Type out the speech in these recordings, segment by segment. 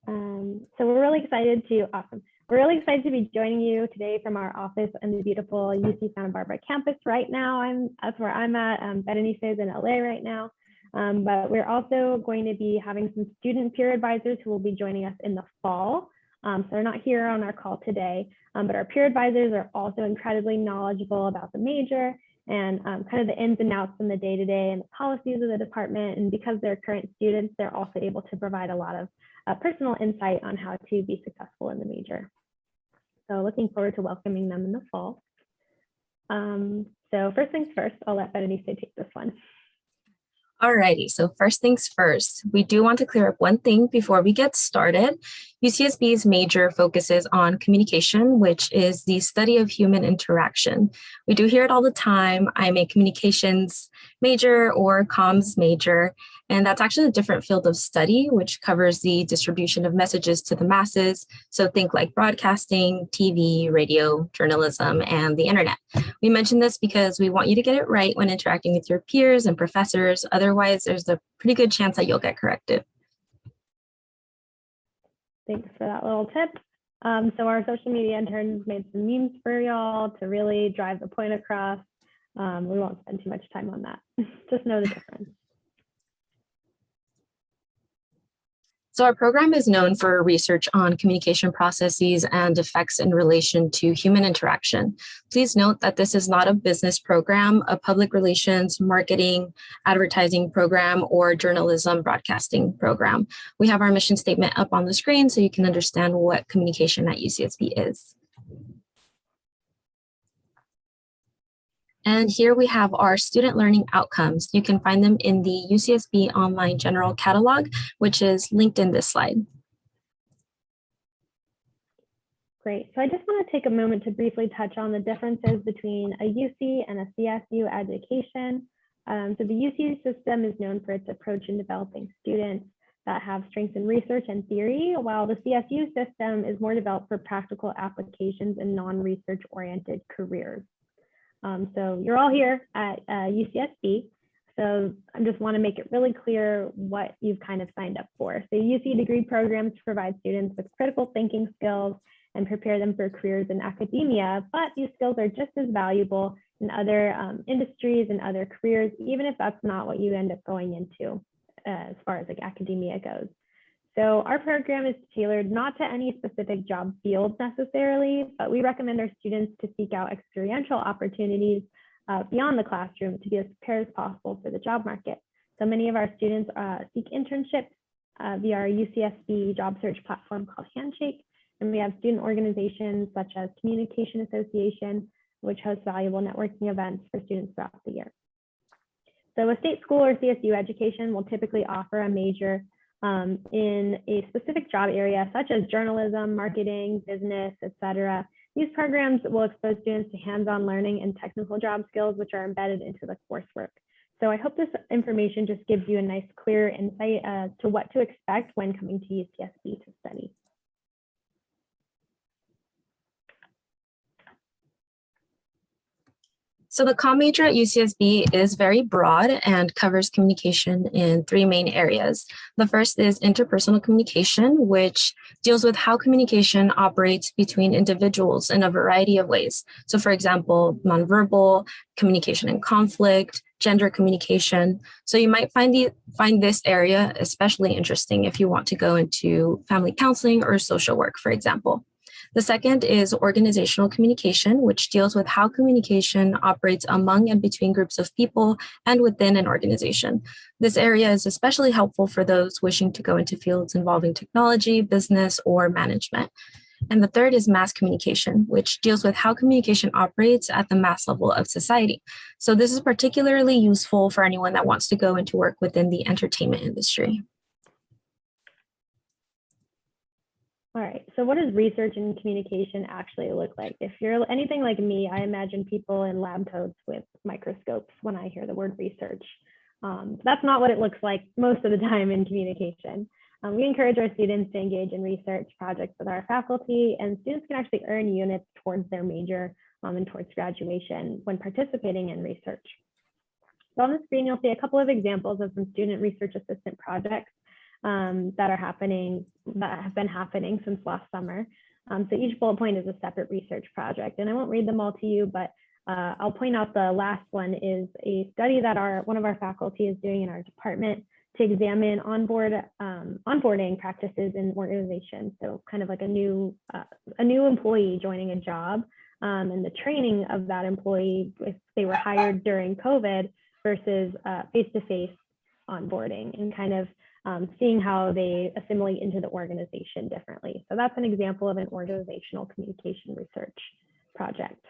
So we're really excited to, awesome. We're really excited to be joining you today from our office in the beautiful UC Santa Barbara campus right now. That's where I'm at. Berenice is in LA right now. But we're also going to be having some student peer advisors who will be joining us in the fall. So they're not here on our call today, but our peer advisors are also incredibly knowledgeable about the major and kind of the ins and outs from the day-to-day and the policies of the department. And because they're current students, they're also able to provide a lot of personal insight on how to be successful in the major. So looking forward to welcoming them in the fall. So first things first, I'll let Berenice take this one. Alrighty, so first things first, we do want to clear up one thing before we get started. UCSB's major focuses on communication, which is the study of human interaction. We do hear it all the time. I'm a communications major or comms major, and that's actually a different field of study, which covers the distribution of messages to the masses. So think like broadcasting, TV, radio, journalism, and the internet. We mention this because we want you to get it right when interacting with your peers and professors. Otherwise, there's a pretty good chance that you'll get corrected. Thanks for that little tip. So our social media interns made some memes for y'all to really drive the point across. We won't spend too much time on that. Just know the difference. So our program is known for research on communication processes and effects in relation to human interaction. Please note that this is not a business program, a public relations, marketing, advertising program, or journalism broadcasting program. We have our mission statement up on the screen so you can understand what communication at UCSB is. And here we have our student learning outcomes. You can find them in the UCSB Online General Catalog, which is linked in this slide. Great. So I just want to take a moment to briefly touch on the differences between a UC and a CSU education. So the UC system is known for its approach in developing students that have strengths in research and theory, while the CSU system is more developed for practical applications and non-research oriented careers. So you're all here at UCSB, so I just want to make it really clear what you've kind of signed up for. So UC degree programs provide students with critical thinking skills and prepare them for careers in academia, but these skills are just as valuable in other industries and other careers, even if that's not what you end up going into as far as like academia goes. So our program is tailored not to any specific job field necessarily, but we recommend our students to seek out experiential opportunities beyond the classroom to be as prepared as possible for the job market. So many of our students seek internships via our UCSB job search platform called Handshake. And we have student organizations such as Communication Association, which hosts valuable networking events for students throughout the year. So a state school or CSU education will typically offer a major in a specific job area, such as journalism, marketing, business, etc. These programs will expose students to hands-on learning and technical job skills, which are embedded into the coursework. So I hope this information just gives you a nice, clear insight to what to expect when coming to UCSB to study. So the comm major at UCSB is very broad and covers communication in three main areas. The first is interpersonal communication, which deals with how communication operates between individuals in a variety of ways. So for example, nonverbal, communication in conflict, gender communication. So you might find this area especially interesting if you want to go into family counseling or social work, for example. The second is organizational communication, which deals with how communication operates among and between groups of people and within an organization. This area is especially helpful for those wishing to go into fields involving technology, business, or management. And the third is mass communication, which deals with how communication operates at the mass level of society. So this is particularly useful for anyone that wants to go into work within the entertainment industry. All right, so what does research and communication actually look like? If you're anything like me, I imagine people in lab coats with microscopes when I hear the word research. That's not what it looks like most of the time in communication. We encourage our students to engage in research projects with our faculty, and students can actually earn units towards their major and towards graduation when participating in research. So on the screen, you'll see a couple of examples of some student research assistant projects that have been happening since last summer. So each bullet point is a separate research project, and I won't read them all to you, but I'll point out the last one is a study that one of our faculty is doing in our department to examine onboarding practices in organizations. So kind of like a new employee joining a job, and the training of that employee if they were hired during COVID versus face-to-face onboarding, and kind of seeing how they assimilate into the organization differently. So that's an example of an organizational communication research project.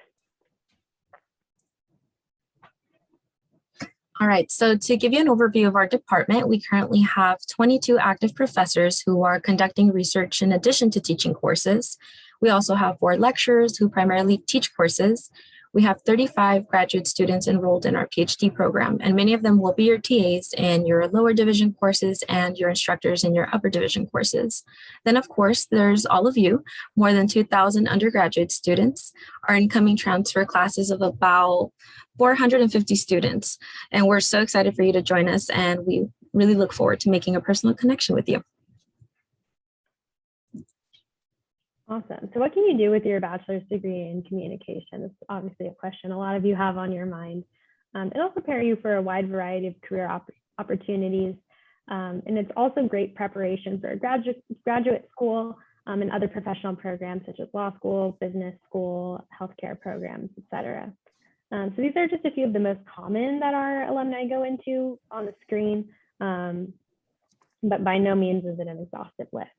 All right, so to give you an overview of our department, we currently have 22 active professors who are conducting research in addition to teaching courses. We also have 4 lecturers who primarily teach courses. We have 35 graduate students enrolled in our PhD program, and many of them will be your TAs in your lower division courses and your instructors in your upper division courses. Then, of course, there's all of you, more than 2,000 undergraduate students, our incoming transfer classes of about 450 students. And we're so excited for you to join us, and we really look forward to making a personal connection with you. Awesome. So what can you do with your bachelor's degree in communication? It's obviously a question a lot of you have on your mind. It'll prepare you for a wide variety of career opportunities. And it's also great preparation for graduate school and other professional programs such as law school, business school, healthcare programs, et cetera. So these are just a few of the most common that our alumni go into on the screen, but by no means is it an exhaustive list.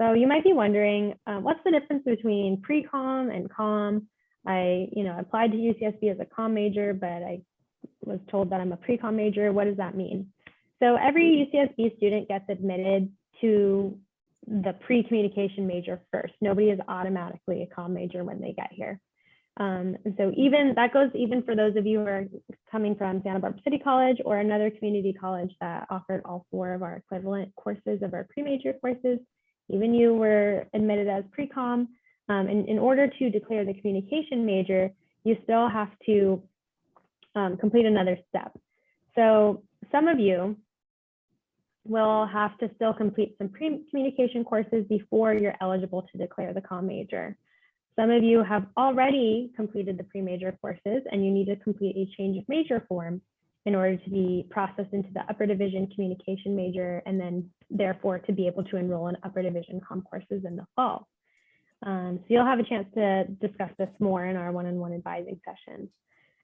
So you might be wondering, what's the difference between pre-comm and comm? I applied to UCSB as a comm major, but I was told that I'm a pre-comm major. What does that mean? So every UCSB student gets admitted to the pre-communication major first. Nobody is automatically a comm major when they get here. And so that goes even for those of you who are coming from Santa Barbara City College or another community college that offered all 4 of our equivalent courses of our pre-major courses. Even you were admitted as pre-comm. And in order to declare the communication major, you still have to complete another step. So some of you will have to still complete some pre-communication courses before you're eligible to declare the comm major. Some of you have already completed the pre-major courses and you need to complete a change of major form in order to be processed into the upper division communication major, and then therefore to be able to enroll in upper division comm courses in the fall. So you'll have a chance to discuss this more in our one-on-one advising sessions.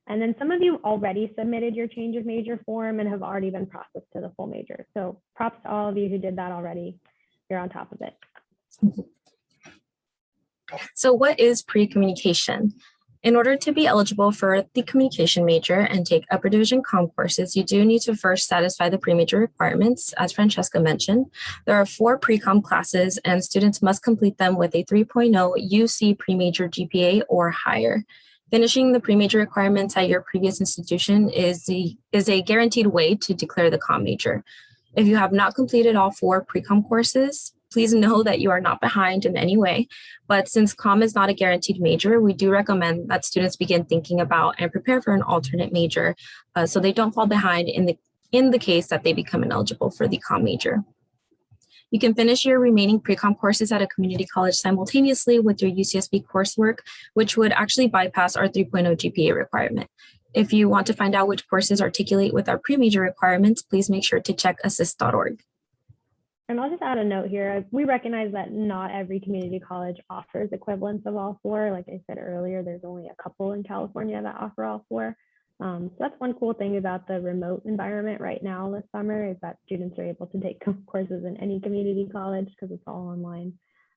And then some of you already submitted your change of major form and have already been processed to the full major. So props to all of you who did that already. You're on top of it. So what is pre-communication? In order to be eligible for the communication major and take upper division comm courses, you do need to first satisfy the pre-major requirements. As Francesca mentioned, there are 4 pre-comm classes and students must complete them with a 3.0 UC pre-major GPA or higher. Finishing the pre-major requirements at your previous institution is a guaranteed way to declare the comm major. If you have not completed all 4 pre-comm courses, please know that you are not behind in any way. But since comm is not a guaranteed major, we do recommend that students begin thinking about and prepare for an alternate major so they don't fall behind in the case that they become ineligible for the comm major. You can finish your remaining pre-comm courses at a community college simultaneously with your UCSB coursework, which would actually bypass our 3.0 GPA requirement. If you want to find out which courses articulate with our pre-major requirements, please make sure to check assist.org. And I'll just add a note here. We recognize that not every community college offers equivalents of all 4. Like I said earlier, there's only a couple in California that offer all 4. So that's one cool thing about the remote environment right now this summer is that students are able to take courses in any community college because it's all online.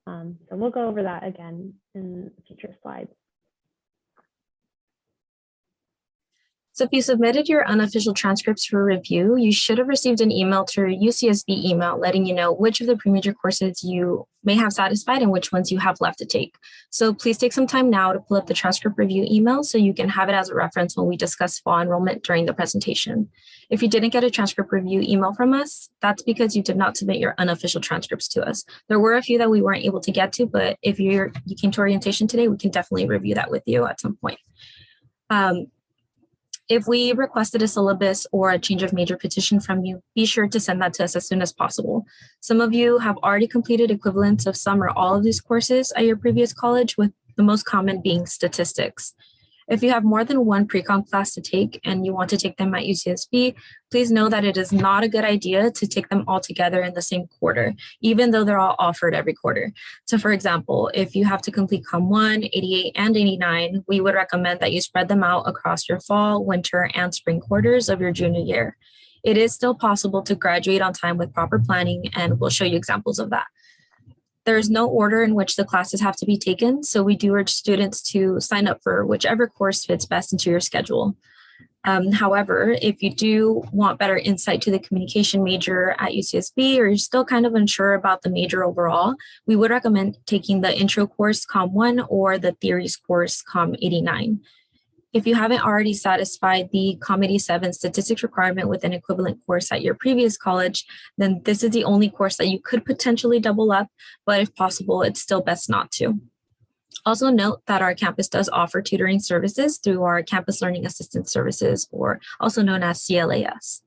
So we'll go over that again in future slides. So if you submitted your unofficial transcripts for review, you should have received an email to your UCSB email letting you know which of the pre-major courses you may have satisfied and which ones you have left to take. So please take some time now to pull up the transcript review email so you can have it as a reference when we discuss fall enrollment during the presentation. If you didn't get a transcript review email from us, that's because you did not submit your unofficial transcripts to us. There were a few that we weren't able to get to, but if you came to orientation today, we can definitely review that with you at some point. If we requested a syllabus or a change of major petition from you, be sure to send that to us as soon as possible. Some of you have already completed equivalents of some or all of these courses at your previous college, with the most common being statistics. If you have more than one pre-comm class to take and you want to take them at UCSB, please know that it is not a good idea to take them all together in the same quarter, even though they're all offered every quarter. So for example, if you have to complete Comm 1, 88, and 89, we would recommend that you spread them out across your fall, winter, and spring quarters of your junior year. It is still possible to graduate on time with proper planning, and we'll show you examples of that. There is no order in which the classes have to be taken, so we do urge students to sign up for whichever course fits best into your schedule. However, if you do want better insight to the communication major at UCSB, or you're still kind of unsure about the major overall, we would recommend taking the intro course Comm 1 or the theories course Comm 89. If you haven't already satisfied the Comm 87 statistics requirement with an equivalent course at your previous college, then this is the only course that you could potentially double up, but if possible, it's still best not to. Also note that our campus does offer tutoring services through our Campus Learning Assistance Services, or also known as CLAS.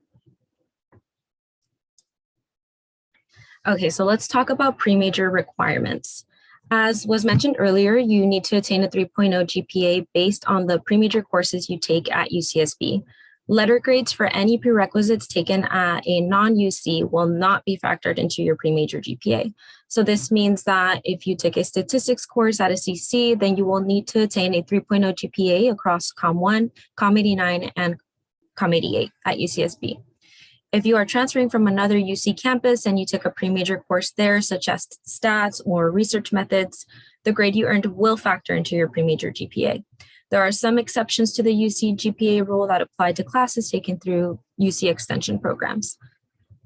Okay, so let's talk about pre-major requirements. As was mentioned earlier, you need to attain a 3.0 GPA based on the pre-major courses you take at UCSB. Letter grades for any prerequisites taken at a non-UC will not be factored into your pre-major GPA. So this means that if you take a statistics course at a CC, then you will need to attain a 3.0 GPA across Comm 1, Comm 89, and Comm 88 at UCSB. If you are transferring from another UC campus and you took a pre-major course there, such as stats or research methods, the grade you earned will factor into your pre-major GPA. There are some exceptions to the UC GPA rule that apply to classes taken through UC extension programs.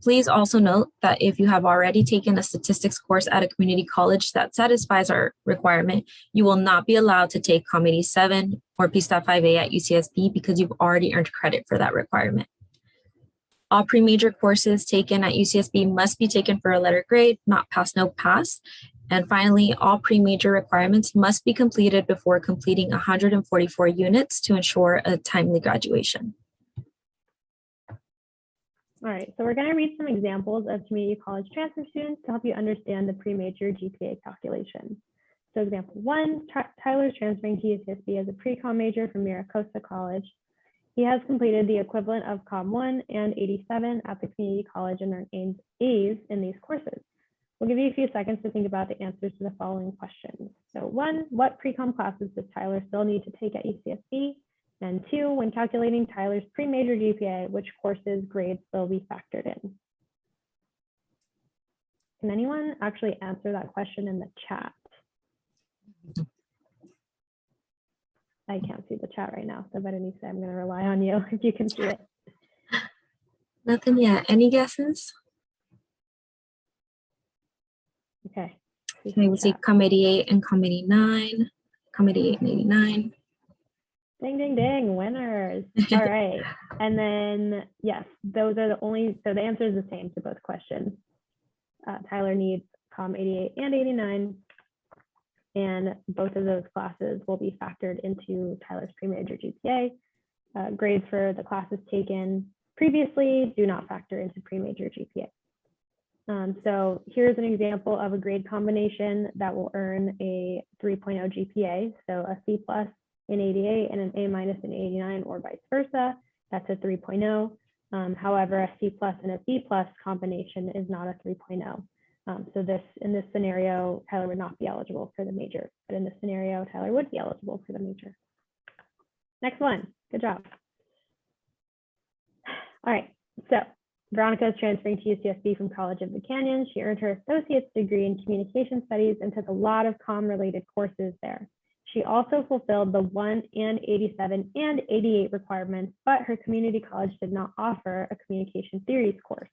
Please also note that if you have already taken a statistics course at a community college that satisfies our requirement, you will not be allowed to take Comm 87 or PSTAT 5A at UCSB because you've already earned credit for that requirement. All pre-major courses taken at UCSB must be taken for a letter grade, not pass, no pass. And finally, all pre-major requirements must be completed before completing 144 units to ensure a timely graduation. All right, so we're going to read some examples of community college transfer students to help you understand the pre-major GPA calculation. So example 1, Tyler is transferring to UCSB as a pre-comm major from Miracosta College. He has completed the equivalent of Comm 1 and 87 at the community college and earned A's in these courses. We'll give you a few seconds to think about the answers to the following questions. So 1, what pre-comm classes does Tyler still need to take at UCSB? And 2, when calculating Tyler's pre-major GPA, which courses grades will be factored in? Can anyone actually answer that question in the chat? I can't see the chat right now, so Berenice, I'm going to rely on you if you can see it. Nothing yet. Any guesses? Okay. We will see Comm 88 and Comm 89, Comm 88 and 89. Ding, ding, ding, winners. All right. And then, yes, those are the only, so the answer is the same to both questions. Tyler needs Comm 88 and 89. And both of those classes will be factored into Tyler's pre-major GPA. Grades for the classes taken previously do not factor into pre-major GPA. So here's an example of a grade combination that will earn a 3.0 GPA. So a C+ in 88 and an A- in 89, or vice versa. That's a 3.0. However, a C+ and a B+ combination is not a 3.0. So in this scenario, Tyler would not be eligible for the major, but in this scenario, Tyler would be eligible for the major. Next one, good job. All right, so Veronica is transferring to UCSB from College of the Canyons. She earned her associate's degree in communication studies and took a lot of comm-related courses there. She also fulfilled the 1 and 87 and 88 requirements, but her community college did not offer a communication theories course.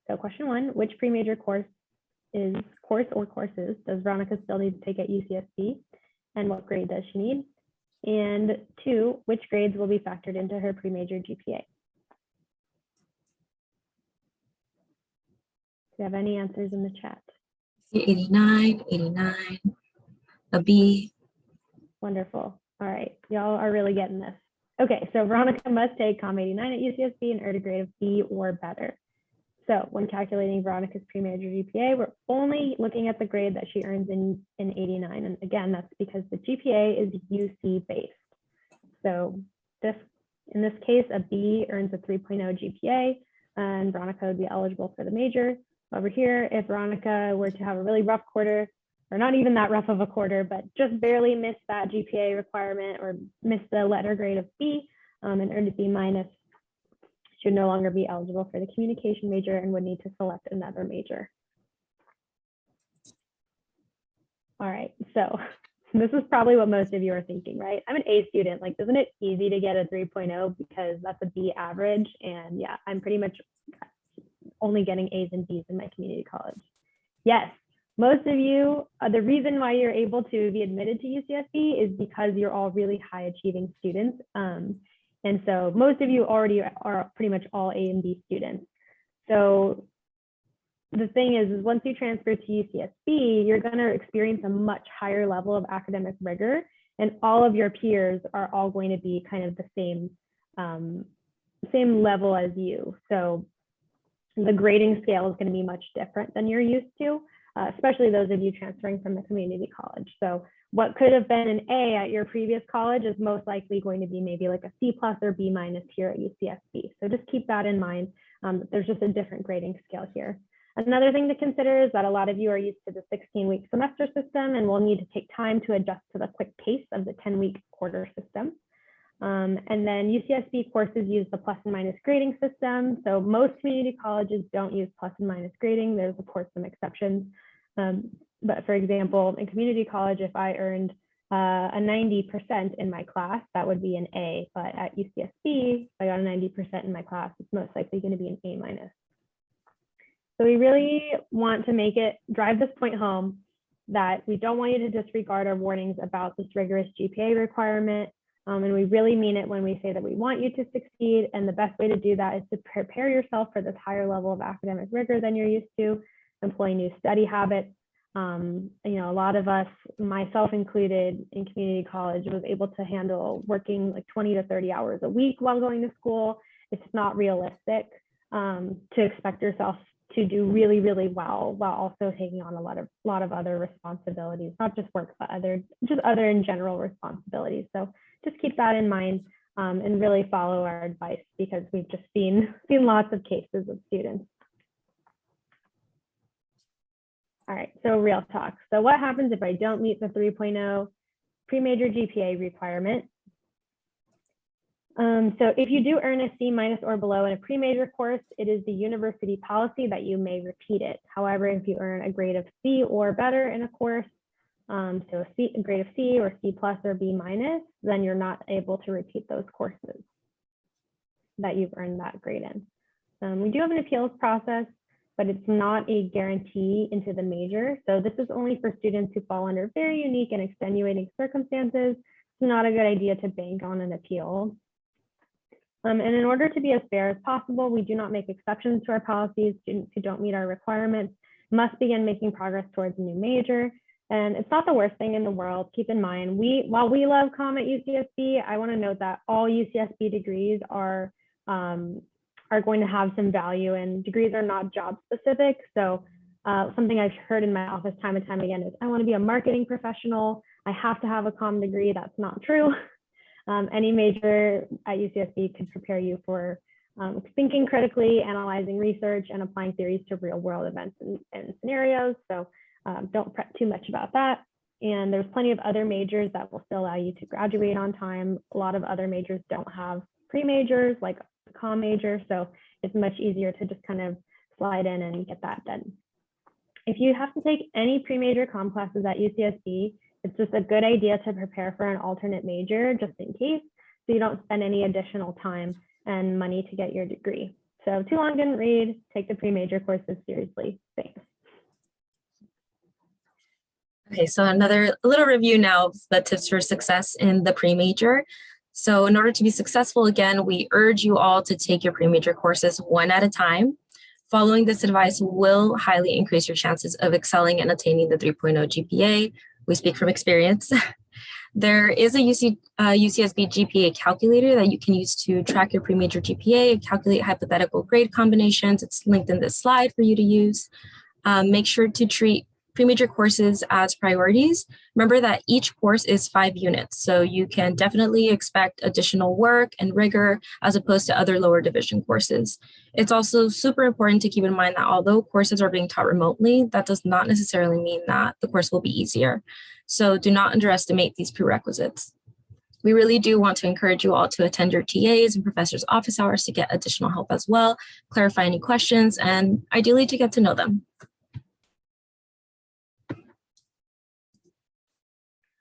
So question 1, which pre-major course or courses does Veronica still need to take at UCSB, and what grade does she need? And 2, which grades will be factored into her pre-major GPA? Do you have any answers in the chat? 89, 89, a B. Wonderful. All right, y'all are really getting this. Okay, so Veronica must take Comm 89 at UCSB and earn a grade of B or better. So when calculating Veronica's pre-major GPA, we're only looking at the grade that she earns in 89. And again, that's because the GPA is UC based. So in this case, a B earns a 3.0 GPA and Veronica would be eligible for the major. Over here, if Veronica were to have a really rough quarter, or not even that rough of a quarter, but just barely miss that GPA requirement or miss the letter grade of B and earned a B minus, should no longer be eligible for the communication major and would need to select another major. All right, so this is probably what most of you are thinking, right? I'm an A student, like, isn't it easy to get a 3.0 because that's a B average? And yeah, I'm pretty much only getting A's and B's in my community college. Yes, most of you, the reason why you're able to be admitted to UCSB is because you're all really high achieving students. And so most of you already are pretty much all A and B students. So the thing is once you transfer to UCSB, you're going to experience a much higher level of academic rigor, and all of your peers are all going to be kind of the same level as you. So the grading scale is going to be much different than you're used to, especially those of you transferring from the community college. So what could have been an A at your previous college is most likely going to be maybe like a C+ or B- here at UCSB. So just keep that in mind. There's just a different grading scale here. Another thing to consider is that a lot of you are used to the 16-week semester system and will need to take time to adjust to the quick pace of the 10-week quarter system. And then UCSB courses use the plus and minus grading system. So most community colleges don't use plus and minus grading. There's of course some exceptions. But for example, in community college, if I earned a 90% in my class, that would be an A. But at UCSB, if I got a 90% in my class, it's most likely going to be an A-. So we really want to drive this point home that we don't want you to disregard our warnings about this rigorous GPA requirement. And we really mean it when we say that we want you to succeed. And the best way to do that is to prepare yourself for this higher level of academic rigor than you're used to, employ new study habits. A lot of us, myself included, in community college was able to handle working like 20 to 30 hours a week while going to school. It's not realistic to expect yourself to do really, really well while also taking on a lot of other responsibilities, not just work, but other in general responsibilities. So just keep that in mind and really follow our advice, because we've just seen lots of cases of students. All right, so real talk. So what happens if I don't meet the 3.0 pre-major GPA requirement? So if you do earn a C- or below in a pre-major course, it is the university policy that you may repeat it. However, if you earn a grade of C or better in a course, so a grade of C or C+ or B-, then you're not able to repeat those courses that you've earned that grade in. We do have an appeals process, but it's not a guarantee into the major. So this is only for students who fall under very unique and extenuating circumstances. It's not a good idea to bank on an appeal. And in order to be as fair as possible, we do not make exceptions to our policies. Students who don't meet our requirements must begin making progress towards a new major. And it's not the worst thing in the world. Keep in mind, while we love comm at UCSB, I want to note that all UCSB degrees are going to have some value, and degrees are not job specific. So something I've heard in my office time and time again is, I want to be a marketing professional, I have to have a comm degree. That's not true. Any major at UCSB could prepare you for thinking critically, analyzing research, and applying theories to real world events and scenarios. So don't fret too much about that. And there's plenty of other majors that will still allow you to graduate on time. A lot of other majors don't have pre-majors like the comm major, so it's much easier to just kind of slide in and get that done. If you have to take any pre-major comm classes at UCSB, it's just a good idea to prepare for an alternate major just in case, so you don't spend any additional time and money to get your degree. So too long didn't read, take the pre-major courses seriously. Thanks. Okay, so a little review now of the tips for success in the pre-major. So in order to be successful, again, we urge you all to take your pre-major courses one at a time. Following this advice will highly increase your chances of excelling and attaining the 3.0 GPA. We speak from experience. There is a UCSB GPA calculator that you can use to track your pre-major GPA, calculate hypothetical grade combinations. It's linked in this slide for you to use. Make sure to treat pre-major courses as priorities. Remember that each course is 5 units, so you can definitely expect additional work and rigor as opposed to other lower division courses. It's also super important to keep in mind that although courses are being taught remotely, that does not necessarily mean that the course will be easier. So do not underestimate these prerequisites. We really do want to encourage you all to attend your TAs and professors' office hours to get additional help as well, clarify any questions, and ideally to get to know them.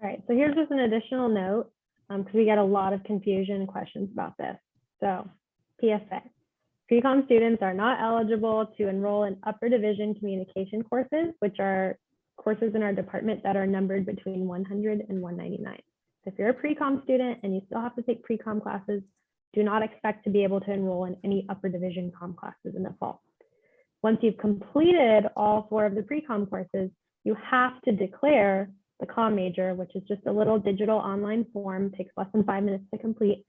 All right, so here's just an additional note because we get a lot of confusion and questions about this. So PSA, Pre-Comm students are not eligible to enroll in upper division communication courses, which are courses in our department that are numbered between 100 and 199. If you're a Pre-Comm student and you still have to take Pre-Comm classes, do not expect to be able to enroll in any upper division comm classes in the fall. Once you've completed all 4 of the Pre-Comm courses, you have to declare the comm major, which is just a little digital online form, takes less than 5 minutes to complete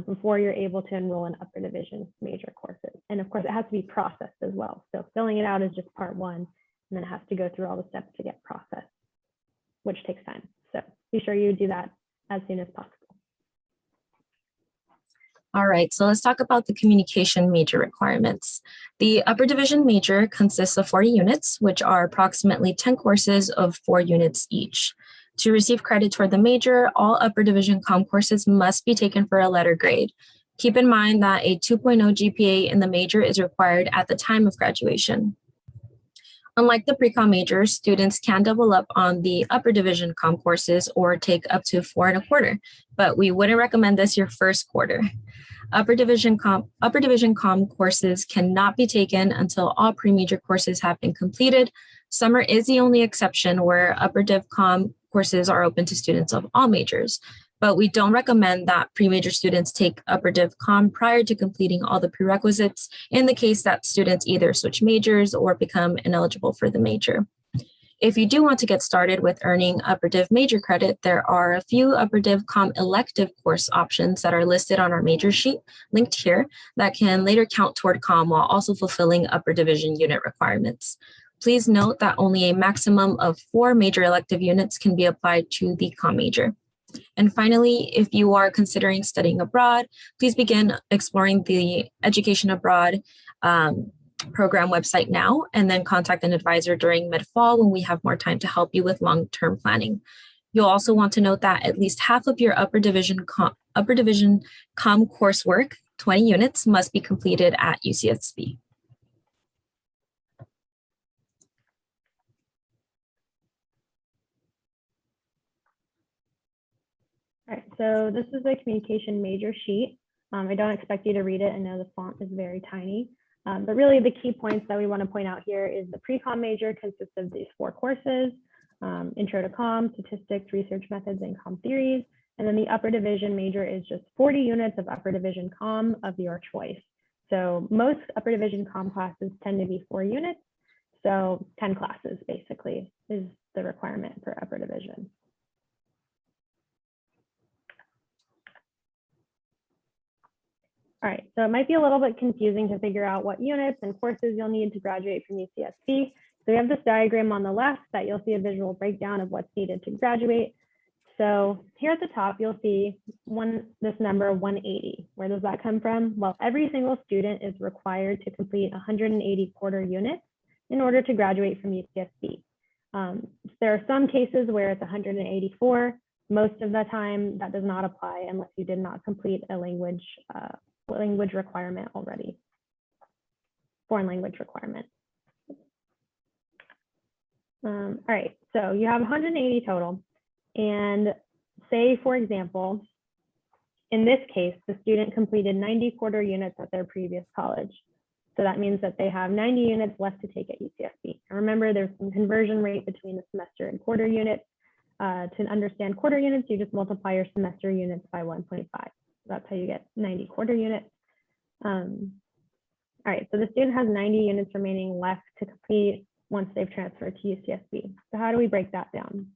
before you're able to enroll in upper division major courses. And of course, it has to be processed as well. So filling it out is just part 1, and then it has to go through all the steps to get processed, which takes time. So be sure you do that as soon as possible. All right, so let's talk about the communication major requirements. The upper division major consists of 40 units, which are approximately 10 courses of 4 units each. To receive credit toward the major, all upper division comm courses must be taken for a letter grade. Keep in mind that a 2.0 GPA in the major is required at the time of graduation. Unlike the pre-comm major, students can double up on the upper division comm courses or take up to 4 1/4, but we wouldn't recommend this your first quarter. Upper division comm courses cannot be taken until all pre-major courses have been completed. Summer is the only exception where upper div comm courses are open to students of all majors, but we don't recommend that pre-major students take upper div comm prior to completing all the prerequisites in the case that students either switch majors or become ineligible for the major. If you do want to get started with earning upper div major credit, there are a few upper div comm elective course options that are listed on our major sheet, linked here, that can later count toward comm while also fulfilling upper division unit requirements. Please note that only a maximum of 4 major elective units can be applied to the comm major. And finally, if you are considering studying abroad, please begin exploring the Education Abroad program website now, and then contact an advisor during mid-fall when we have more time to help you with long-term planning. You'll also want to note that at least half of your upper division comm coursework, 20 units, must be completed at UCSB. All right, so this is the communication major sheet. I don't expect you to read it. I know the font is very tiny, but really the key points that we want to point out here is the pre-comm major consists of these 4 courses, Intro to Comm, Statistics, Research Methods, and Comm Theories. And then the upper division major is just 40 units of upper division comm of your choice. So most upper division comm classes tend to be 4 units. So 10 classes basically is the requirement for upper division. All right, so it might be a little bit confusing to figure out what units and courses you'll need to graduate from UCSB. So we have this diagram on the left that you'll see a visual breakdown of what's needed to graduate. So here at the top, you'll see this number 180. Where does that come from? Well, every single student is required to complete 180 quarter units in order to graduate from UCSB. There are some cases where it's 184. Most of the time, that does not apply unless you did not complete a language requirement already, foreign language requirement. All right, so you have 180 total. And say, for example, in this case, the student completed 90 quarter units at their previous college. So that means that they have 90 units left to take at UCSB. And remember, there's some conversion rate between the semester and quarter units. To understand quarter units, you just multiply your semester units by 1.5. That's how you get 90 quarter units. All right, so the student has 90 units remaining left to complete once they've transferred to UCSB. So how do we break that down?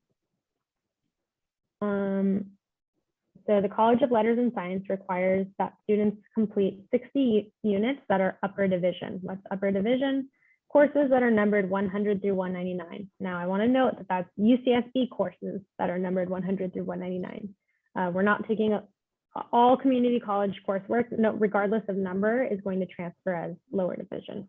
So the College of Letters and Science requires that students complete 60 units that are upper division. What's upper division? Courses that are numbered 100 through 199. Now I want to note that that's UCSB courses that are numbered 100 through 199. We're not taking all community college coursework, no, regardless of number, is going to transfer as lower division.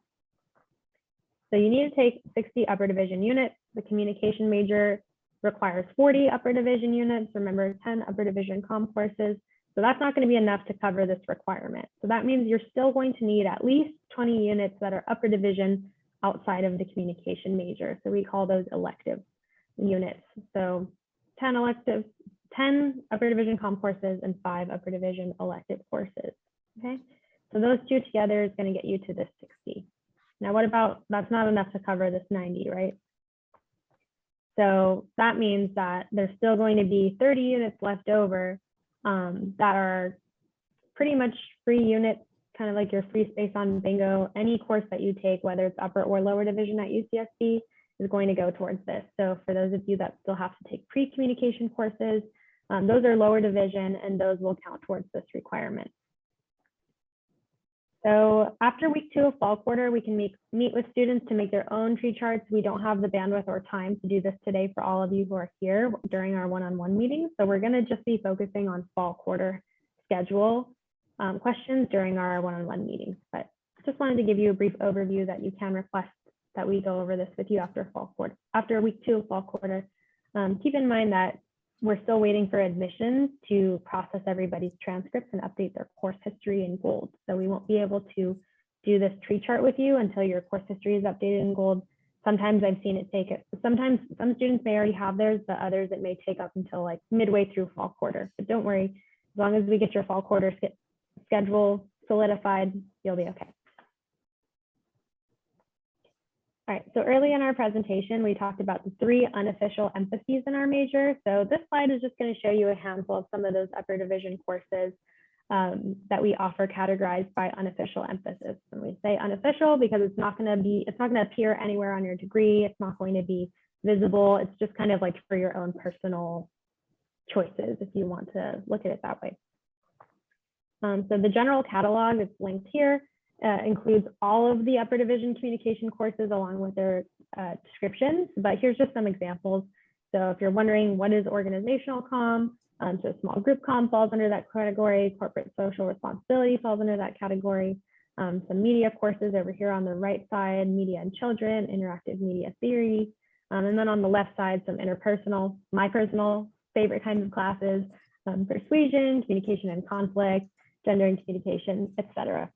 So you need to take 60 upper division units. The communication major requires 40 upper division units. Remember, 10 upper division comm courses. So that's not going to be enough to cover this requirement. So that means you're still going to need at least 20 units that are upper division outside of the communication major. So we call those elective units. So 10 upper division comm courses and 5 upper division elective courses. Okay, so those two together is going to get you to this 60. Now, what about, that's not enough to cover this 90, right? So that means that there's still going to be 30 units left over that are pretty much free units, kind of like your free space on bingo. Any course that you take, whether it's upper or lower division at UCSB, is going to go towards this. So for those of you that still have to take pre-communication courses, those are lower division and those will count towards this requirement. So after week 2 of fall quarter, we can meet with students to make their own tree charts. We don't have the bandwidth or time to do this today for all of you who are here during our one-on-one meetings. So we're going to just be focusing on fall quarter schedule questions during our one-on-one meetings. But just wanted to give you a brief overview that you can request that we go over this with you after week 2 of fall quarter. Keep in mind that we're still waiting for admissions to process everybody's transcripts and update their course history in gold. So we won't be able to do this tree chart with you until your course history is updated in gold. Sometimes I've seen it take it. Sometimes some students may already have theirs, but others it may take up until like midway through fall quarter. But don't worry, as long as we get your fall quarter schedule solidified, you'll be okay. All right, so early in our presentation, we talked about the 3 unofficial emphases in our major. So this slide is just going to show you a handful of some of those upper division courses that we offer categorized by unofficial emphasis. And we say unofficial because it's not going to appear anywhere on your degree. It's not going to be visible. It's just kind of like for your own personal choices if you want to look at it that way. So the general catalog that's linked here includes all of the upper division communication courses along with their descriptions, but here's just some examples. So if you're wondering what is organizational comm, so small group comm falls under that category, corporate social responsibility falls under that category, some media courses over here on the right side, media and children, interactive media theory, and then on the left side, some interpersonal, my personal favorite kinds of classes, persuasion, communication and conflict, gender and communication, etc.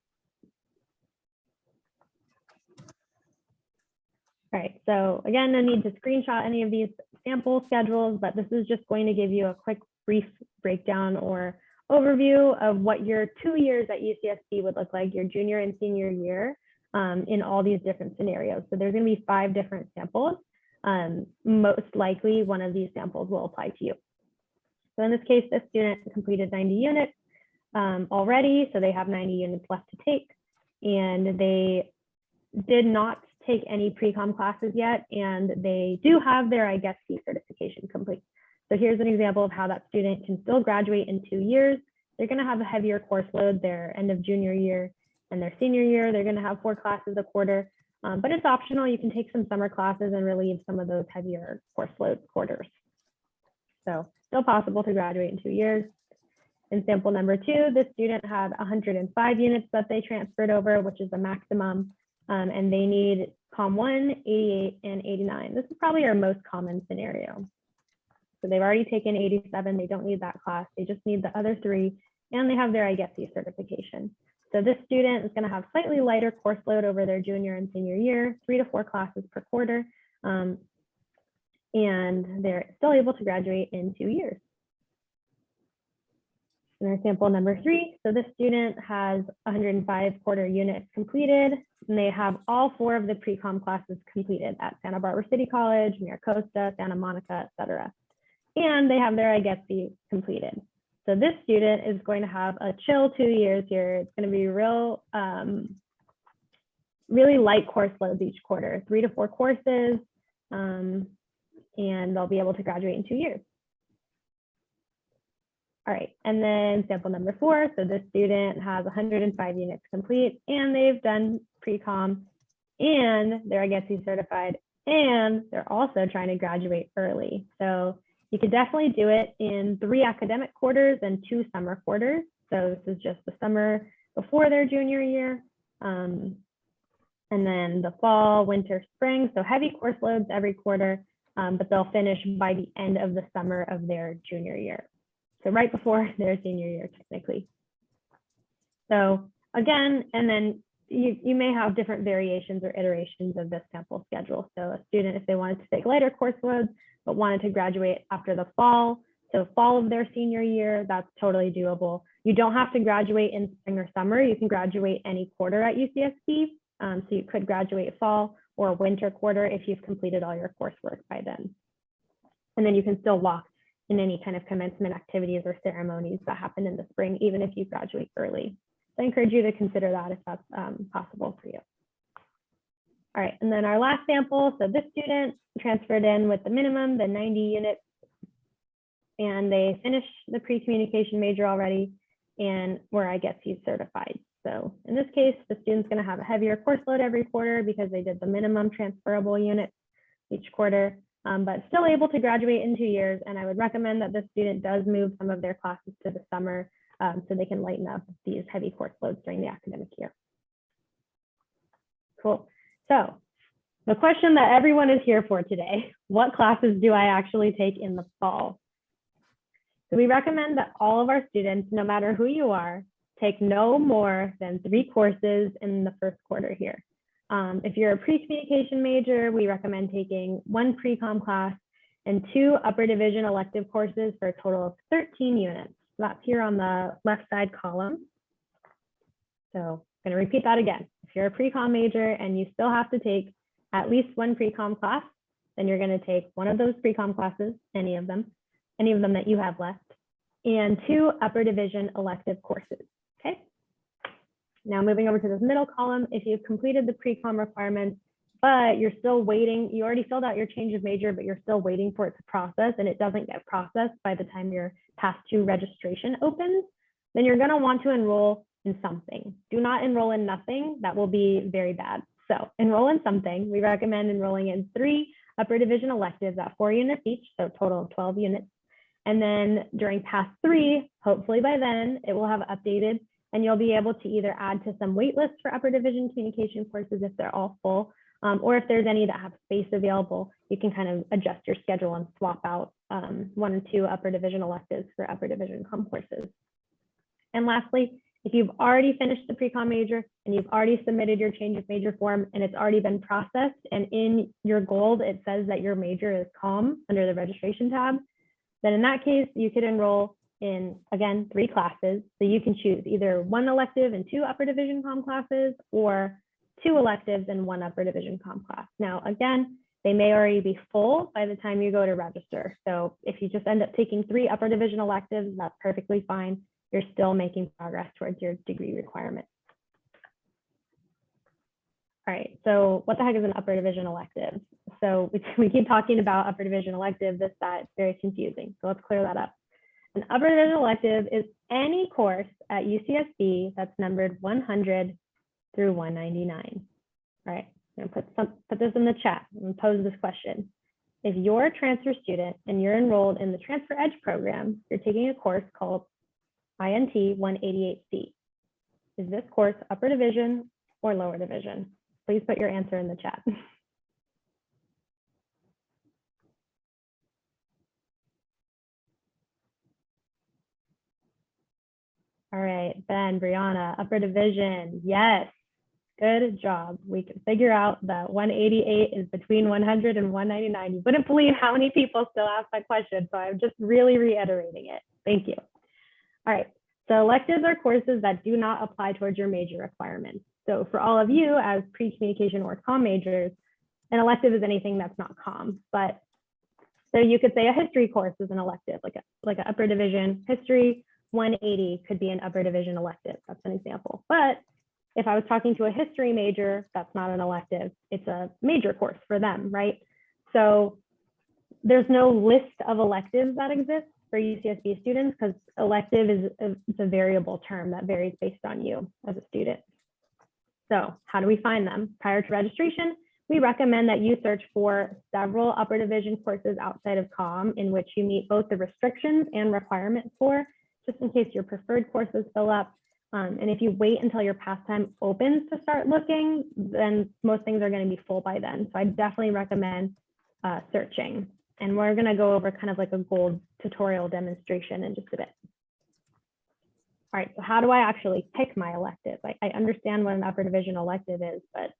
All right, so again, no need to screenshot any of these sample schedules, but this is just going to give you a quick brief breakdown or overview of what your 2 years at UCSB would look like, your junior and senior year in all these different scenarios. So there's going to be 5 different samples. Most likely one of these samples will apply to you. So in this case, this student completed 90 units already, so they have 90 units left to take, and they did not take any pre-comm classes yet, and they do have their IGETC certification complete. So here's an example of how that student can still graduate in 2 years. They're going to have a heavier course load their end of junior year and their senior year. They're going to have 4 classes a quarter, but it's optional. You can take some summer classes and relieve some of those heavier course load quarters. So still possible to graduate in 2 years. In sample number 2, this student had 105 units that they transferred over, which is the maximum. And they need COM 1, 88, and 89. This is probably our most common scenario. So they've already taken 87. They don't need that class. They just need the other 3, and they have their IGETC certification. So this student is going to have slightly lighter course load over their junior and senior year, 3 to 4 classes per quarter, and they're still able to graduate in 2 years. In our sample number 3, so this student has 105 quarter units completed, and they have all 4 of the pre-comm classes completed at Santa Barbara City College, Maricosta, Santa Monica, etc. And they have their IGETC completed. So this student is going to have a chill 2 years here. It's going to be real, really light course loads each quarter, 3 to 4 courses, and they'll be able to graduate in 2 years. All right, and then sample number 4. So this student has 105 units complete, and they've done pre-comm, and they're IGETC certified, and they're also trying to graduate early. So you could definitely do it in 3 academic quarters and 2 summer quarters. So this is just the summer before their junior year. And then the fall, winter, spring. So heavy course loads every quarter, but they'll finish by the end of the summer of their junior year. So right before their senior year, technically. So again, and then you may have different variations or iterations of this sample schedule. So a student, if they wanted to take lighter course loads, but wanted to graduate after the fall, so fall of their senior year, that's totally doable. You don't have to graduate in spring or summer. You can graduate any quarter at UCSB. So you could graduate fall or winter quarter if you've completed all your coursework by then. And then you can still walk in any kind of commencement activities or ceremonies that happen in the spring, even if you graduate early. So I encourage you to consider that if that's possible for you. All right, and then our last sample. So this student transferred in with the minimum, the 90 units, and they finished the pre-communication major already and were IGETC certified. So in this case, the student's gonna have a heavier course load every quarter because they did the minimum transferable units each quarter, but still able to graduate in 2 years. And I would recommend that this student does move some of their classes to the summer so they can lighten up these heavy course loads during the academic year. Cool. So the question that everyone is here for today, what classes do I actually take in the fall? So we recommend that all of our students, no matter who you are, take no more than 3 courses in the first quarter here. If you're a pre-communication major, we recommend taking 1 pre-comm class and 2 upper division elective courses for a total of 13 units. That's here on the left side column. So I'm going to repeat that again. If you're a pre-comm major and you still have to take at least 1 pre-comm class, then you're going to take 1 of those pre-comm classes, any of them that you have left, and 2 upper division elective courses. Okay. Now moving over to this middle column, if you've completed the pre-comm requirements, but you're still waiting, you already filled out your change of major, but you're still waiting for it to process and it doesn't get processed by the time your Path 2 registration opens, then you're going to want to enroll in something. Do not enroll in nothing. That will be very bad. So enroll in something. We recommend enrolling in 3 upper division electives at 4 units each, so a total of 12 units. And then during Path 3, hopefully by then, it will have updated and you'll be able to either add to some wait lists for upper division communication courses if they're all full, or if there's any that have space available, you can kind of adjust your schedule and swap out 1 or 2 upper division electives for upper division comm courses. And lastly, if you've already finished the pre-comm major and you've already submitted your change of major form and it's already been processed and in your gold, it says that your major is comm under the registration tab, then in that case, you could enroll in, again, 3 classes. So you can choose either 1 elective and 2 upper division comm classes or 2 electives and 1 upper division comm class. Now, again, they may already be full by the time you go to register. So if you just end up taking 3 upper division electives, that's perfectly fine. You're still making progress towards your degree requirements. All right, so what the heck is an upper division elective? So we keep talking about upper division elective, this, that, it's very confusing. So let's clear that up. An upper division elective is any course at UCSB that's numbered 100 through 199. All right, I'm gonna put this in the chat and pose this question. If you're a transfer student and you're enrolled in the Transfer Edge program, you're taking a course called INT 188C. Is this course upper division or lower division? Please put your answer in the chat. All right, Ben, Brianna, upper division, yes, good job. We can figure out that 188 is between 100 and 199. You wouldn't believe how many people still ask that question, so I'm just really reiterating it. Thank you. All right, so electives are courses that do not apply towards your major requirements. So for all of you as pre-communication or comm majors, an elective is anything that's not comm, but so you could say a history course is an elective, like an upper division history. 180 could be an upper division elective. That's an example. But if I was talking to a history major, that's not an elective. It's a major course for them, right? So there's no list of electives that exist. for UCSB students because elective is a variable term that varies based on you as a student. So how do we find them? Prior to registration, we recommend that you search for several upper division courses outside of comm in which you meet both the restrictions and requirements for, just in case your preferred courses fill up. And if you wait until your pastime opens to start looking, then most things are going to be full by then. So I definitely recommend searching. And we're going to go over kind of like a gold tutorial demonstration in just a bit. All right, so how do I actually pick my elective? I understand what an upper division elective is, but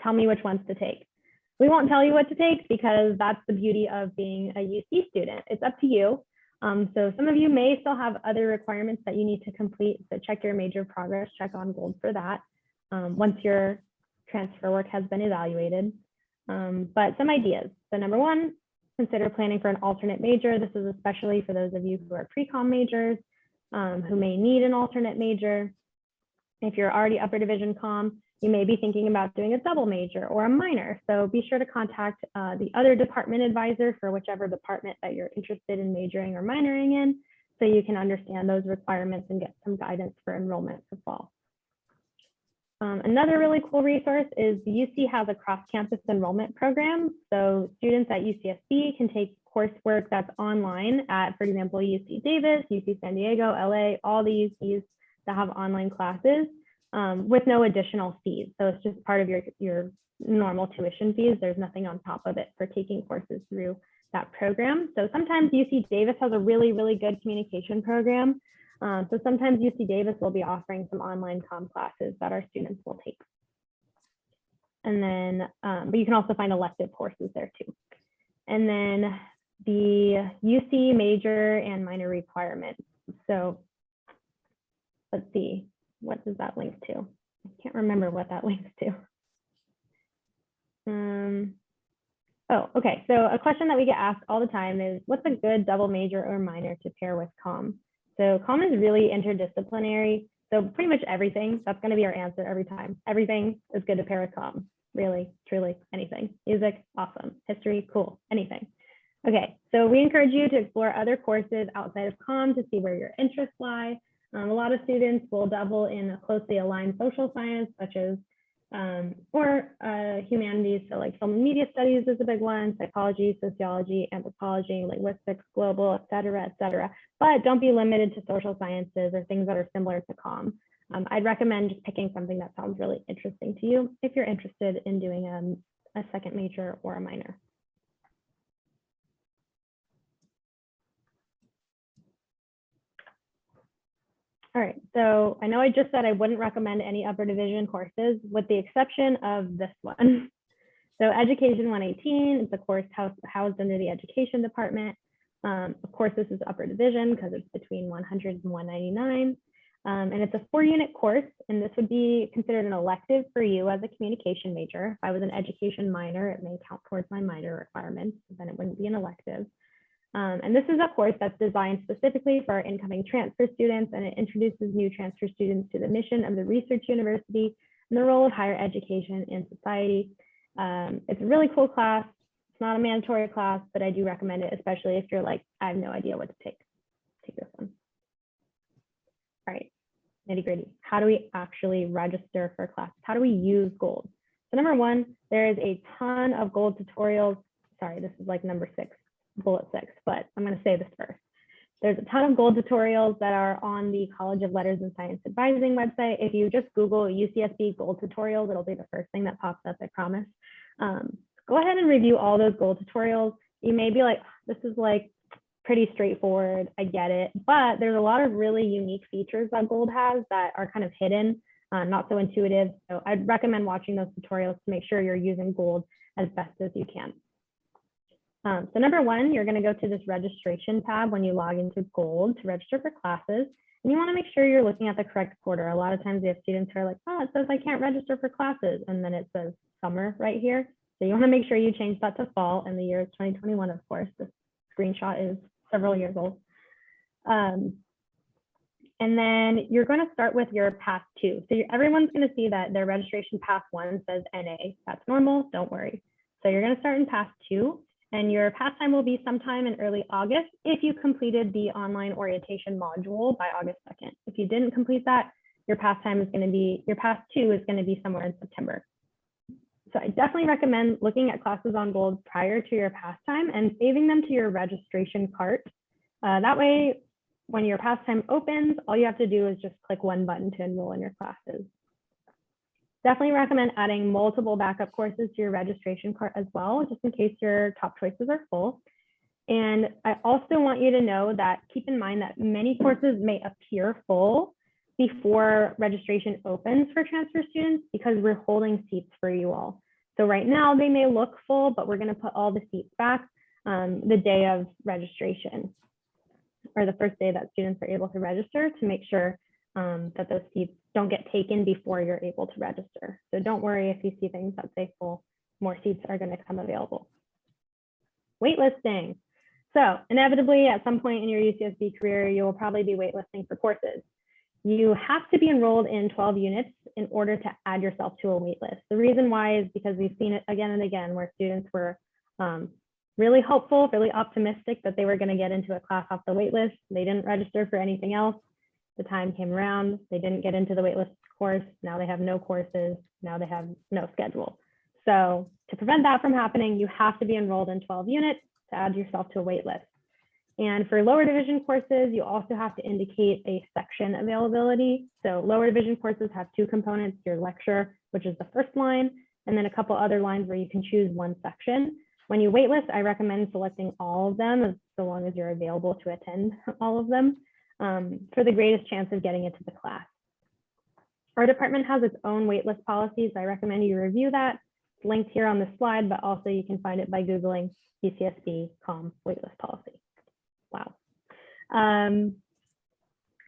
tell me which ones to take. We won't tell you what to take because that's the beauty of being a UC student. It's up to you. So some of you may still have other requirements that you need to complete. So check your major progress, check on gold for that once your transfer work has been evaluated. But some ideas. So number one, consider planning for an alternate major. This is especially for those of you who are pre-comm majors who may need an alternate major. If you're already upper division comm, you may be thinking about doing a double major or a minor. So be sure to contact the other department advisor for whichever department that you're interested in majoring or minoring in, so you can understand those requirements and get some guidance for enrollment for fall. Another really cool resource is the UC has a cross-campus enrollment program. So students at UCSB can take coursework that's online at, for example, UC Davis, UC San Diego, LA, all the UCs that have online classes with no additional fees. So it's just part of your normal tuition fees. There's nothing on top of it for taking courses through that program. So sometimes UC Davis has a really, really good communication program. So sometimes UC Davis will be offering some online comm classes that our students will take. And then, but you can also find elective courses there too. And then the UC major and minor requirements. So let's see, what does that link to? I can't remember what that links to. Oh, okay. So a question that we get asked all the time is, what's a good double major or minor to pair with comm? So comm is really interdisciplinary. So pretty much everything, that's going to be our answer every time. Everything is good to pair with comm. Really, truly, anything. Music, awesome. History, cool, anything. Okay, so we encourage you to explore other courses outside of comm to see where your interests lie. A lot of students will dabble in a closely aligned social science, such as humanities, so like film and media studies is a big one, psychology, sociology, anthropology, linguistics, global, et cetera, but don't be limited to social sciences or things that are similar to comm. I'd recommend just picking something that sounds really interesting to you if you're interested in doing a second major or a minor. All right, so I know I just said I wouldn't recommend any upper division courses with the exception of this one. So Education 118 is a course housed under the education department. Of course, this is upper division because it's between 100 and 199. And it's a 4-unit course, and this would be considered an elective for you as a communication major. If I was an education minor, it may count towards my minor requirements, then it wouldn't be an elective. And this is a course that's designed specifically for our incoming transfer students, and it introduces new transfer students to the mission of the research university and the role of higher education in society. It's a really cool class. It's not a mandatory class, but I do recommend it, especially if you're like, I have no idea what to take. Take this one. All right, nitty gritty. How do we actually register for classes? How do we use Gold? So number one, there is a ton of Gold tutorials. Sorry, this is like number 6, bullet 6, but I'm going to say this first. There's a ton of Gold tutorials that are on the College of Letters and Science Advising website. If you just Google UCSB Gold tutorials, it'll be the first thing that pops up, I promise. Go ahead and review all those Gold tutorials. You may be like, this is like pretty straightforward, I get it, but there's a lot of really unique features that Gold has that are kind of hidden, not so intuitive. So I'd recommend watching those tutorials to make sure you're using Gold as best as you can. So number one, you're going to go to this registration tab when you log into Gold to register for classes. And you want to make sure you're looking at the correct quarter. A lot of times we have students who are like, oh, it says I can't register for classes. And then it says summer right here. So you want to make sure you change that to fall, and the year is 2021, of course. This screenshot is several years old. And then you're going to start with your path 2. So everyone's going to see that their registration path 1 says NA. That's normal, don't worry. So you're going to start in path 2. And your pass time will be sometime in early August if you completed the online orientation module by August 2nd. If you didn't complete that, your pass time is going to be, your pass 2 is going to be somewhere in September. So I definitely recommend looking at classes on Gold prior to your pass time and saving them to your registration cart. That way, when your pass time opens, all you have to do is just click one button to enroll in your classes. Definitely recommend adding multiple backup courses to your registration cart as well, just in case your top choices are full. And I also want you to know that keep in mind that many courses may appear full before registration opens for transfer students because we're holding seats for you all. So right now they may look full, but we're going to put all the seats back the day of registration, or the first day that students are able to register, to make sure that those seats don't get taken before you're able to register. So don't worry if you see things that say full, more seats are going to come available. Waitlisting. So inevitably at some point in your UCSB career, you will probably be waitlisting for courses. You have to be enrolled in 12 units in order to add yourself to a waitlist. The reason why is because we've seen it again and again where students were really hopeful, really optimistic that they were going to get into a class off the waitlist. They didn't register for anything else. The time came around, they didn't get into the waitlist course. Now they have no courses. Now they have no schedule. So to prevent that from happening, you have to be enrolled in 12 units to add yourself to a waitlist. And for lower division courses, you also have to indicate a section availability. So lower division courses have two components: your lecture, which is the first line, and then a couple other lines where you can choose one section. When you waitlist, I recommend selecting all of them, so long as you're available to attend all of them, for the greatest chance of getting into the class. Our department has its own waitlist policies. I recommend you review that. It's linked here on the slide, but also you can find it by Googling UCSB Comm waitlist policy. Wow.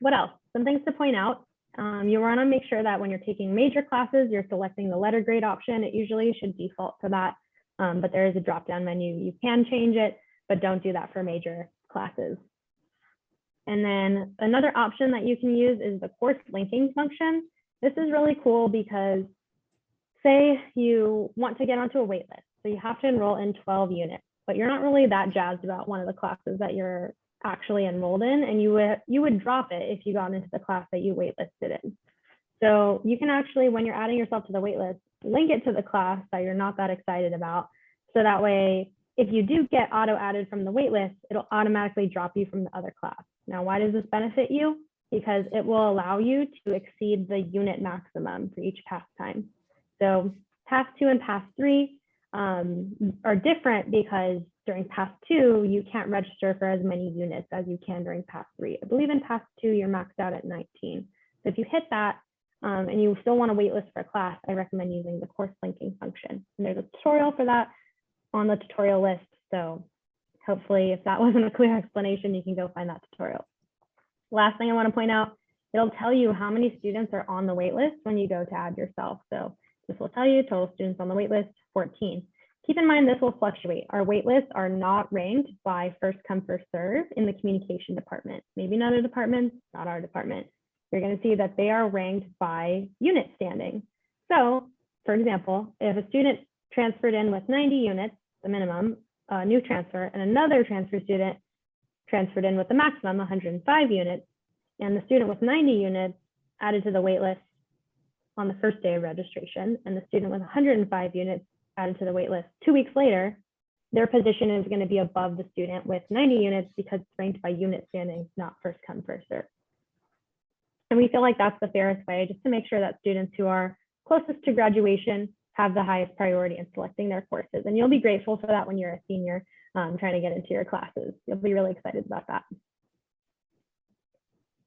What else? Some things to point out. You want to make sure that when you're taking major classes, you're selecting the letter grade option. It usually should default to that, but there is a drop-down menu. You can change it, but don't do that for major classes. And then another option that you can use is the course linking function. This is really cool because say you want to get onto a wait list. So you have to enroll in 12 units, but you're not really that jazzed about one of the classes that you're actually enrolled in, and you would drop it if you got into the class that you waitlisted in. So you can actually, when you're adding yourself to the waitlist, link it to the class that you're not that excited about. So that way, if you do get auto added from the waitlist, it'll automatically drop you from the other class. Now, why does this benefit you? Because it will allow you to exceed the unit maximum for each pass time. So pass 2 and pass 3 are different because during pass 2, you can't register for as many units as you can during pass 3. I believe in pass 2, you're maxed out at 19. So if you hit that and you still want to waitlist for a class, I recommend using the course linking function. And there's a tutorial for that on the tutorial list. So hopefully if that wasn't a clear explanation, you can go find that tutorial. Last thing I want to point out, it'll tell you how many students are on the waitlist when you go to add yourself. So this will tell you total students on the waitlist, 14. Keep in mind this will fluctuate. Our waitlists are not ranked by first come, first serve in the communication department. Maybe in other departments, not our department. You're going to see that they are ranked by unit standing. So for example, if a student transferred in with 90 units, the minimum, new transfer, and another transfer student transferred in with the maximum, 105 units, and the student with 90 units added to the waitlist on the first day of registration, and the student with 105 units added to the waitlist 2 weeks later, their position is going to be above the student with 90 units because it's ranked by unit standing, not first come, first serve. And we feel like that's the fairest way, just to make sure that students who are closest to graduation have the highest priority in selecting their courses. And you'll be grateful for that when you're a senior trying to get into your classes. You'll be really excited about that.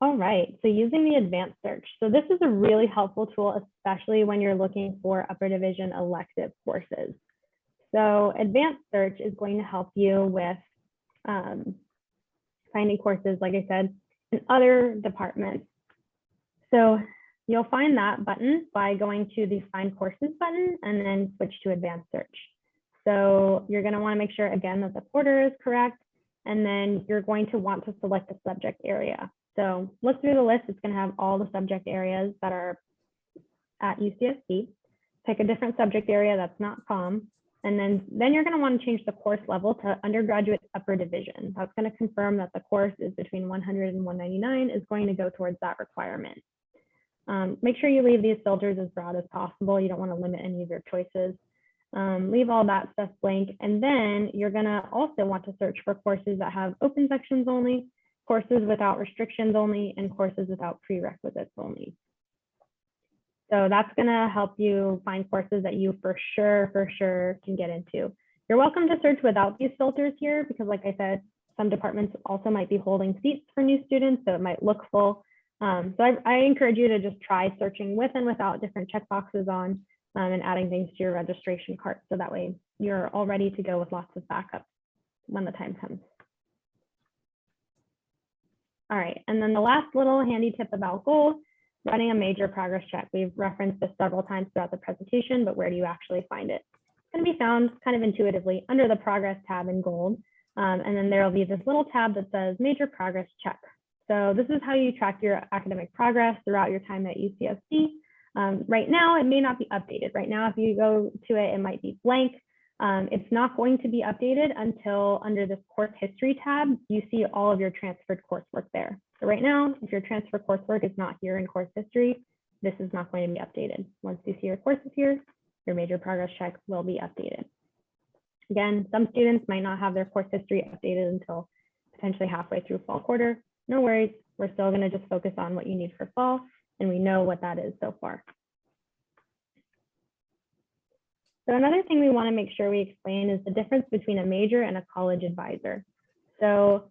All right, so using the advanced search. So this is a really helpful tool, especially when you're looking for upper division elective courses. So advanced search is going to help you with finding courses, like I said, in other departments. So you'll find that button by going to the Find Courses button and then switch to Advanced Search. So you're going to want to make sure, again, that the order is correct, and then you're going to want to select a subject area. So look through the list. It's going to have all the subject areas that are at UCSB. Pick a different subject area that's not comm, And then you're going to want to change the course level to undergraduate upper division. That's going to confirm that the course is between 100 and 199 is going to go towards that requirement. Make sure you leave these filters as broad as possible. You don't want to limit any of your choices. Leave all that stuff blank. And then you're going to also want to search for courses that have open sections only, courses without restrictions only, and courses without prerequisites only. So that's going to help you find courses that you for sure can get into. You're welcome to search without these filters here because, like I said, some departments also might be holding seats for new students, so it might look full. So I encourage you to just try searching with and without different checkboxes on and adding things to your registration cart. So that way you're all ready to go with lots of backups when the time comes. All right, and then the last little handy tip about goals, running a major progress check. We've referenced this several times throughout the presentation, but where do you actually find it? It's going to be found kind of intuitively under the progress tab in gold. And then there will be this little tab that says major progress check. So this is how you track your academic progress throughout your time at UCSB. Right now, it may not be updated. Right now, if you go to it, it might be blank. It's not going to be updated until under this course history tab, you see all of your transferred coursework there. So right now, if your transfer coursework is not here in course history, this is not going to be updated. Once you see your courses here, your major progress check will be updated. Again, some students might not have their course history updated until potentially halfway through fall quarter. No worries, we're still going to just focus on what you need for fall, and we know what that is so far. So another thing we want to make sure we explain is the difference between a major and a college advisor. So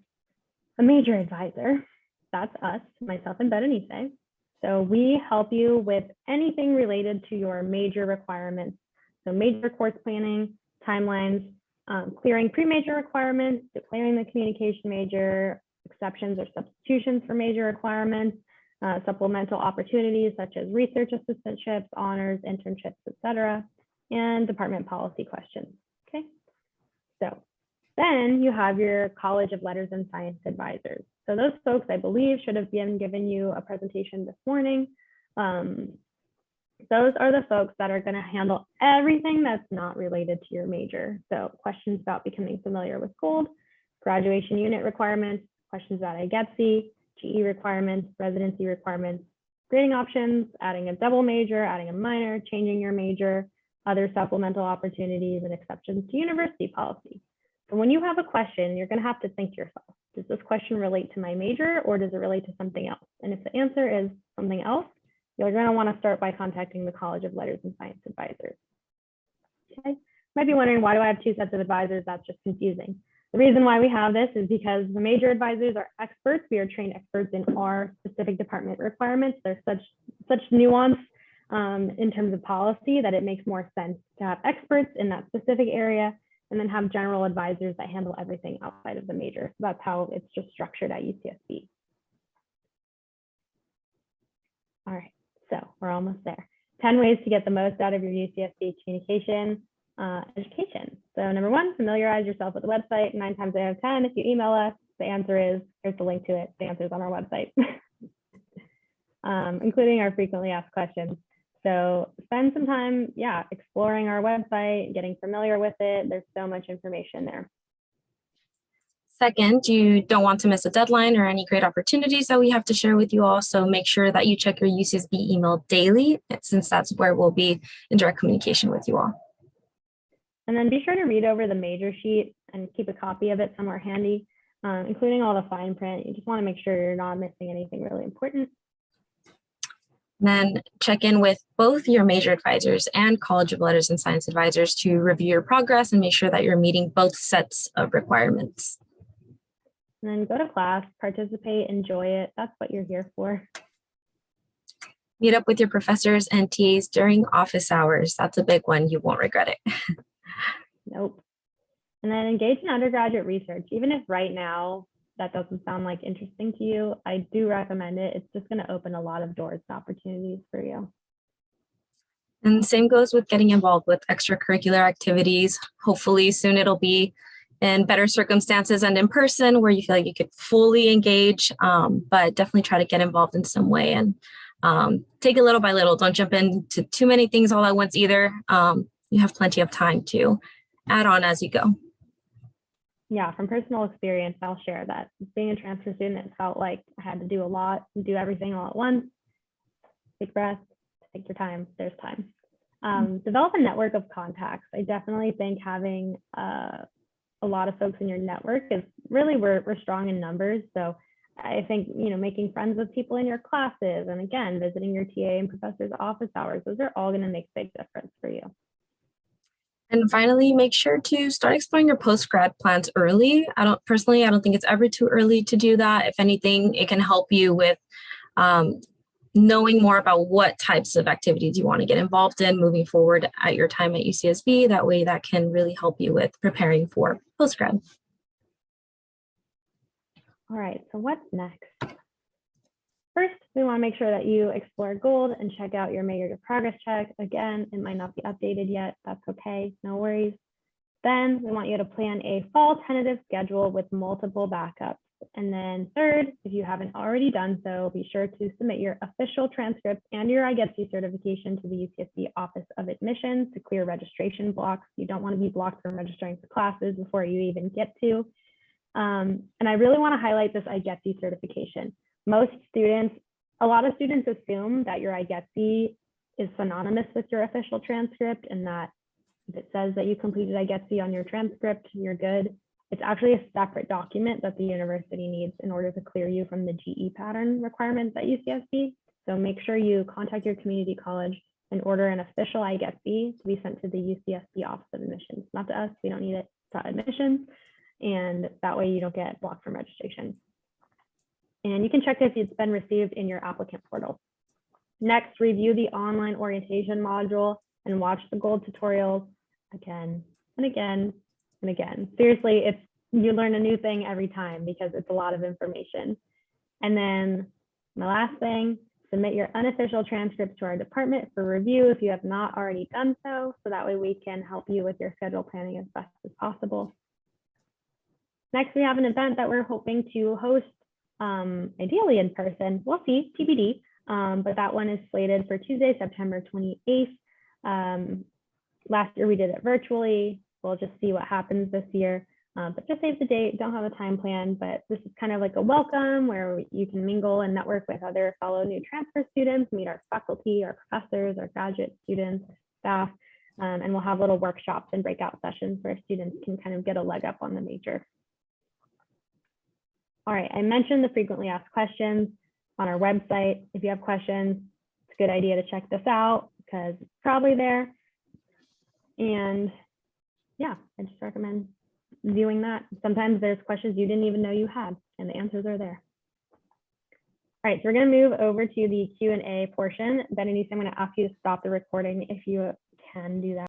a major advisor, that's us, myself and Berenice. So we help you with anything related to your major requirements. So major course planning, timelines, clearing pre-major requirements, declaring the communication major, exceptions or substitutions for major requirements, supplemental opportunities such as research assistantships, honors, internships, etc., and department policy questions. Okay, so then you have your College of Letters and Science advisors. So those folks, I believe, should have been giving you a presentation this morning. Those are the folks that are going to handle everything that's not related to your major. So questions about becoming familiar with gold, graduation unit requirements, questions about IGETC, GE requirements, residency requirements, grading options, adding a double major, adding a minor, changing your major, other supplemental opportunities, and exceptions to university policy. So when you have a question, you're going to have to think to yourself, does this question relate to my major or does it relate to something else? And if the answer is something else, you're going to want to start by contacting the College of Letters and Science advisors. Okay, you might be wondering, why do I have two sets of advisors? That's just confusing. The reason why we have this is because the major advisors are experts. We are trained experts in our specific department requirements. There's such nuance in terms of policy that it makes more sense to have experts in that specific area and then have general advisors that handle everything outside of the major. So that's how it's just structured at UCSB. All right, so we're almost there. 10 ways to get the most out of your UCSB communication education. So number one, familiarize yourself with the website. 9 times out of 10, if you email us, the answer is, here's the link to it. The answer is on our website, including our frequently asked questions. So spend some time, exploring our website, getting familiar with it. There's so much information there. Second, you don't want to miss a deadline or any great opportunities that we have to share with you all. So make sure that you check your UCSB email daily, since that's where we'll be in direct communication with you all. And then be sure to read over the major sheet and keep a copy of it somewhere handy, including all the fine print. You just want to make sure you're not missing anything really important. Then check in with both your major advisors and College of Letters and Science advisors to review your progress and make sure that you're meeting both sets of requirements. And then go to class, participate, enjoy it. That's what you're here for. Meet up with your professors and TAs during office hours. That's a big one. You won't regret it. Nope. And then engage in undergraduate research. Even if right now that doesn't sound like interesting to you, I do recommend it. It's just going to open a lot of doors and opportunities for you. And the same goes with getting involved with extracurricular activities. Hopefully soon it'll be in better circumstances and in person where you feel like you could fully engage, but definitely try to get involved in some way and take it little by little. Don't jump into too many things all at once either. You have plenty of time to add on as you go. Yeah, from personal experience, I'll share that being a transfer student, it felt like I had to do a lot and do everything all at once. Take breath, take your time, there's time. Develop a network of contacts. I definitely think having a lot of folks in your network is really, we're strong in numbers. So I think, making friends with people in your classes, and again, visiting your TA and professor's office hours, those are all going to make a big difference for you. And finally, make sure to start exploring your post-grad plans early. I don't think it's ever too early to do that. If anything, it can help you with knowing more about what types of activities you want to get involved in moving forward at your time at UCSB. That way, that can really help you with preparing for post-grad. All right, so what's next? First, we want to make sure that you explore Gold and check out your major progress check. Again, it might not be updated yet. That's okay, no worries. Then we want you to plan a fall tentative schedule with multiple backups. And then third, if you haven't already done so, be sure to submit your official transcripts and your IGETC certification to the UCSB Office of Admissions to clear registration blocks. You don't want to be blocked from registering for classes before you even get to. And I really want to highlight this IGETC certification. A lot of students assume that your IGETC is synonymous with your official transcript, and that if it says that you completed IGETC on your transcript, you're good. It's actually a separate document that the university needs in order to clear you from the GE pattern requirements at UCSB. So make sure you contact your community college and order an official IGETC to be sent to the UCSB Office of Admissions. Not to us, we don't need it to admissions. And that way you don't get blocked from registration. And you can check if it's been received in your applicant portal. Next, review the online orientation module and watch the Gold tutorials again and again and again. Seriously, you learn a new thing every time because it's a lot of information. And then my last thing, submit your unofficial transcripts to our department for review if you have not already done so. So that way we can help you with your schedule planning as best as possible. Next, we have an event that we're hoping to host, ideally in person. We'll see, TBD, but that one is slated for Tuesday, September 28th. Last year we did it virtually. We'll just see what happens this year, but just save the date, don't have a time plan, but this is kind of like a welcome where you can mingle and network with other fellow new transfer students, meet our faculty, our professors, our graduate students, staff, and we'll have little workshops and breakout sessions where students can kind of get a leg up on the major. All right, I mentioned the frequently asked questions on our website. If you have questions, it's a good idea to check this out because it's probably there. And yeah, I just recommend viewing that. Sometimes there's questions you didn't even know you had, and the answers are there. All right, so we're going to move over to the Q&A portion. Berenice, I'm going to ask you to stop the recording if you can do that.